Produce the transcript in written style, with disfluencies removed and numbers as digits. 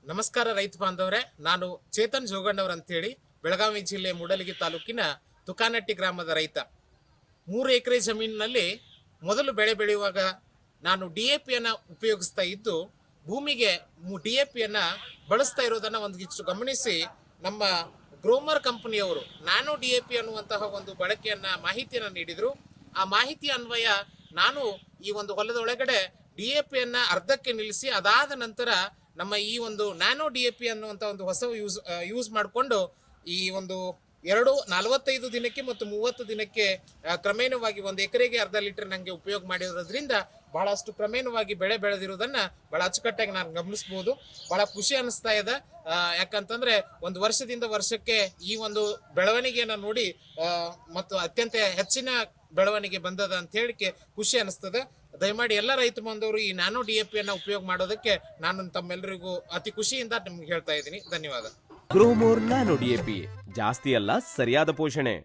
ನಮಸ್ಕಾರ ರೈತ ಬಾಂಧವರೇ, ನಾನು ಚೇತನ್ ಜೋಗಣ್ಣವ್ರ ಅಂತೇಳಿ ಬೆಳಗಾವಿ ಜಿಲ್ಲೆ ಮೂಡಲಗಿ ತಾಲೂಕಿನ ತುಕಾನಟ್ಟಿ ಗ್ರಾಮದ ರೈತ. 3 ಎಕರೆ ಜಮೀನಿನಲ್ಲಿ ಮೊದಲು ಬೆಳೆ ಬೆಳೆಯುವಾಗ ನಾನು DAPಯನ್ನು ಉಪಯೋಗಿಸ್ತಾ ಇದ್ದು ಭೂಮಿಗೆ DAPಯನ್ನು ಬಳಸ್ತಾ ಇರೋದನ್ನು ಒಂದಿಷ್ಟು ಗಮನಿಸಿ ನಮ್ಮ ಗ್ರೋಮರ್ ಕಂಪನಿಯವರು ನ್ಯಾನೋ DAP ಅನ್ನುವಂತಹ ಒಂದು ಬಳಕೆಯನ್ನ ಮಾಹಿತಿಯನ್ನು ನೀಡಿದರು. ಆ ಮಾಹಿತಿ ಅನ್ವಯ ನಾನು ಈ ಒಂದು ಹೊಲದೊಳಗಡೆ DAPಯನ್ನು ಅರ್ಧಕ್ಕೆ ನಿಲ್ಲಿಸಿ ಅದಾದ ನಂತರ ನಮ್ಮ ಈ ಒಂದು ನ್ಯಾನೋ DAP ಅನ್ನುವಂಥ ಒಂದು ಹೊಸ ಯೂಸ್ ಮಾಡಿಕೊಂಡು ಈ ಒಂದು 45 ದಿನಕ್ಕೆ ಮತ್ತು 30 ದಿನಕ್ಕೆ ಕ್ರಮೇಣವಾಗಿ 1 ಎಕರೆಗೆ ಅರ್ಧ ಲೀಟರ್ ನನಗೆ ಉಪಯೋಗ ಮಾಡಿರೋದ್ರಿಂದ ಬಹಳಷ್ಟು ಕ್ರಮೇಣವಾಗಿ ಬೆಳೆ ಬೆಳೆದಿರೋದನ್ನ ಬಹಳ ಅಚ್ಚುಕಟ್ಟಾಗಿ ನಾನು ಗಮನಿಸಬಹುದು. ಬಹಳ ಖುಷಿ ಅನಿಸ್ತಾ ಇದೆ. ಯಾಕಂತಂದ್ರೆ ಒಂದು ವರ್ಷದಿಂದ ವರ್ಷಕ್ಕೆ ಈ ಒಂದು ಬೆಳವಣಿಗೆಯನ್ನು ನೋಡಿ ಮತ್ತು ಅತ್ಯಂತ ಹೆಚ್ಚಿನ ಬೆಳವಣಿಗೆ ಬಂದದ ಅಂತ ಹೇಳಿಕೆ ಖುಷಿ ಅನಿಸ್ತದೆ. ದಯಮಾಡಿ ಎಲ್ಲ ರೈತ ಬಾಂಧವರು ಈ ನ್ಯಾನೋ DAPಯನ್ನು ಉಪಯೋಗ ಮಾಡೋದಕ್ಕೆ ನಾನು ತಮ್ಮೆಲ್ಲರಿಗೂ ಅತಿ ಖುಷಿಯಿಂದ ನಿಮ್ಗೆ ಹೇಳ್ತಾ ಇದ್ದೀನಿ. ಧನ್ಯವಾದ. ಗ್ರೋಮೋರ್ ನ್ಯಾನೋ DAP ಜಾಸ್ತಿ ಅಲ್ಲ, ಸರಿಯಾದ ಪೋಷಣೆ.